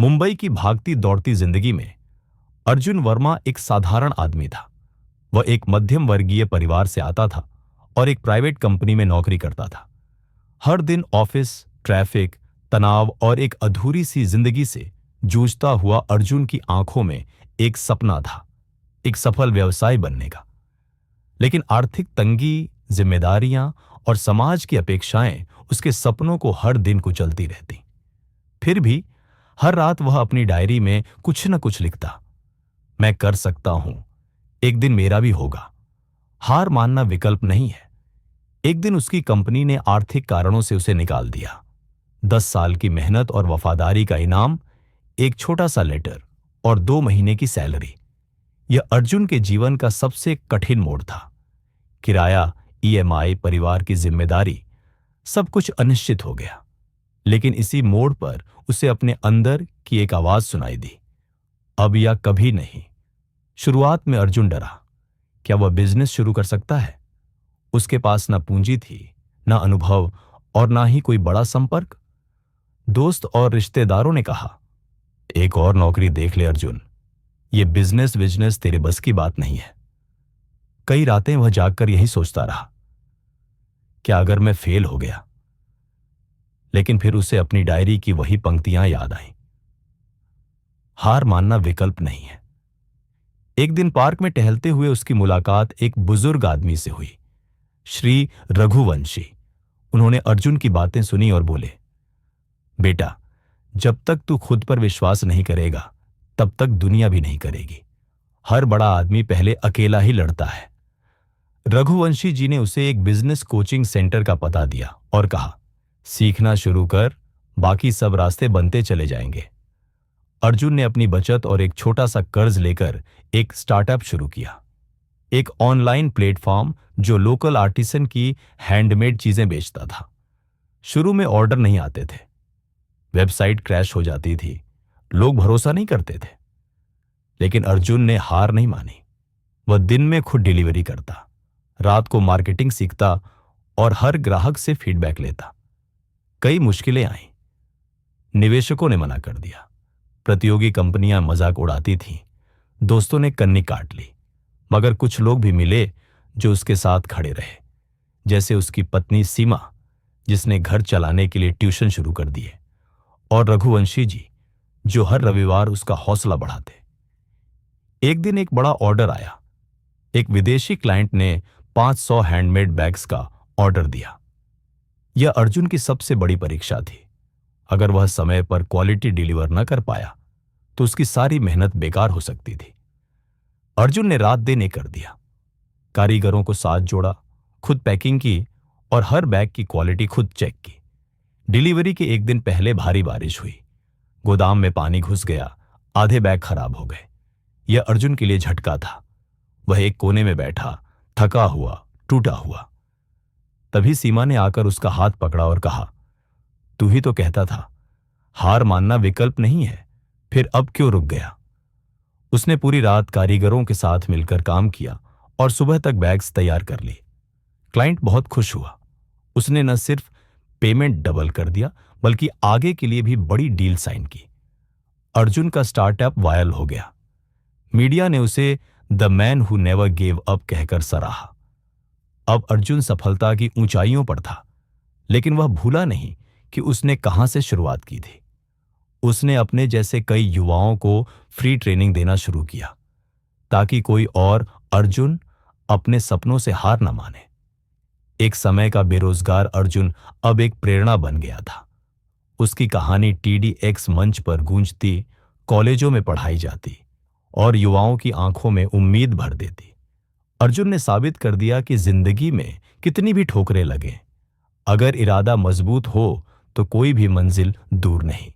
मुंबई की भागती दौड़ती जिंदगी में अर्जुन वर्मा एक साधारण आदमी था। वह एक मध्यम वर्गीय परिवार से आता था और एक प्राइवेट कंपनी में नौकरी करता था। हर दिन ऑफिस, ट्रैफिक, तनाव और एक अधूरी सी जिंदगी से जूझता हुआ अर्जुन की आंखों में एक सपना था, एक सफल व्यवसाय बनने का। लेकिन आर्थिक तंगी, जिम्मेदारियां और समाज की अपेक्षाएं उसके सपनों को हर दिन कुचलती रहती। फिर भी हर रात वह अपनी डायरी में कुछ न कुछ लिखता। मैं कर सकता हूं, एक दिन मेरा भी होगा। हार मानना विकल्प नहीं है। एक दिन उसकी कंपनी ने आर्थिक कारणों से उसे निकाल दिया। 10 साल की मेहनत और वफादारी का इनाम, एक छोटा सा लेटर और 2 महीने की सैलरी। यह अर्जुन के जीवन का सबसे कठिन मोड़ था। किराया, ईएमआई, परिवार की जिम्मेदारी, सब कुछ अनिश्चित हो गया। लेकिन इसी मोड़ पर उसे अपने अंदर की एक आवाज सुनाई दी, अब या कभी नहीं। शुरुआत में अर्जुन डरा। क्या वह बिजनेस शुरू कर सकता है? उसके पास ना पूंजी थी, ना अनुभव और ना ही कोई बड़ा संपर्क। दोस्त और रिश्तेदारों ने कहा, एक और नौकरी देख ले अर्जुन, ये बिजनेस तेरे बस की बात नहीं है। कई रातें वह जागकर यही सोचता रहा, क्या अगर मैं फेल हो गया? लेकिन फिर उसे अपनी डायरी की वही पंक्तियां याद आईं, हार मानना विकल्प नहीं है। एक दिन पार्क में टहलते हुए उसकी मुलाकात एक बुजुर्ग आदमी से हुई, श्री रघुवंशी। उन्होंने अर्जुन की बातें सुनी और बोले, बेटा, जब तक तू खुद पर विश्वास नहीं करेगा तब तक दुनिया भी नहीं करेगी। हर बड़ा आदमी पहले अकेला ही लड़ता है। रघुवंशी जी ने उसे एक बिजनेस कोचिंग सेंटर का पता दिया और कहा, सीखना शुरू कर, बाकी सब रास्ते बनते चले जाएंगे। अर्जुन ने अपनी बचत और एक छोटा सा कर्ज लेकर एक स्टार्टअप शुरू किया, एक ऑनलाइन प्लेटफॉर्म जो लोकल आर्टिसन की हैंडमेड चीजें बेचता था। शुरू में ऑर्डर नहीं आते थे, वेबसाइट क्रैश हो जाती थी, लोग भरोसा नहीं करते थे। लेकिन अर्जुन ने हार नहीं मानी। वह दिन में खुद डिलीवरी करता, रात को मार्केटिंग सीखता और हर ग्राहक से फीडबैक लेता। कई मुश्किलें आईं। निवेशकों ने मना कर दिया, प्रतियोगी कंपनियां मजाक उड़ाती थीं, दोस्तों ने कन्नी काट ली। मगर कुछ लोग भी मिले जो उसके साथ खड़े रहे, जैसे उसकी पत्नी सीमा, जिसने घर चलाने के लिए ट्यूशन शुरू कर दिए, और रघुवंशी जी, जो हर रविवार उसका हौसला बढ़ाते। एक दिन एक बड़ा ऑर्डर आया। एक विदेशी क्लाइंट ने 500 हैंडमेड बैग्स का ऑर्डर दिया। यह अर्जुन की सबसे बड़ी परीक्षा थी। अगर वह समय पर क्वालिटी डिलीवर न कर पाया तो उसकी सारी मेहनत बेकार हो सकती थी। अर्जुन ने रात दिन एक कर दिया, कारीगरों को साथ जोड़ा, खुद पैकिंग की और हर बैग की क्वालिटी खुद चेक की। डिलीवरी के एक दिन पहले भारी बारिश हुई, गोदाम में पानी घुस गया, आधे बैग खराब हो गए। यह अर्जुन के लिए झटका था। वह एक कोने में बैठा, थका हुआ, टूटा हुआ। तभी सीमा ने आकर उसका हाथ पकड़ा और कहा, तू ही तो कहता था हार मानना विकल्प नहीं है, फिर अब क्यों रुक गया? उसने पूरी रात कारीगरों के साथ मिलकर काम किया और सुबह तक बैग्स तैयार कर ली। क्लाइंट बहुत खुश हुआ। उसने न सिर्फ पेमेंट डबल कर दिया बल्कि आगे के लिए भी बड़ी डील साइन की। अर्जुन का स्टार्टअप वायरल हो गया। मीडिया ने उसे the man who never gave up कहकर सराहा। अब अर्जुन सफलता की ऊंचाइयों पर था, लेकिन वह भूला नहीं कि उसने कहां से शुरुआत की थी। उसने अपने जैसे कई युवाओं को फ्री ट्रेनिंग देना शुरू किया, ताकि कोई और अर्जुन अपने सपनों से हार न माने। एक समय का बेरोजगार अर्जुन अब एक प्रेरणा बन गया था। उसकी कहानी TEDx मंच पर गूंजती, कॉलेजों में पढ़ाई जाती और युवाओं की आंखों में उम्मीद भर देती। अर्जुन ने साबित कर दिया कि जिंदगी में कितनी भी ठोकरें लगें, अगर इरादा मजबूत हो तो कोई भी मंजिल दूर नहीं।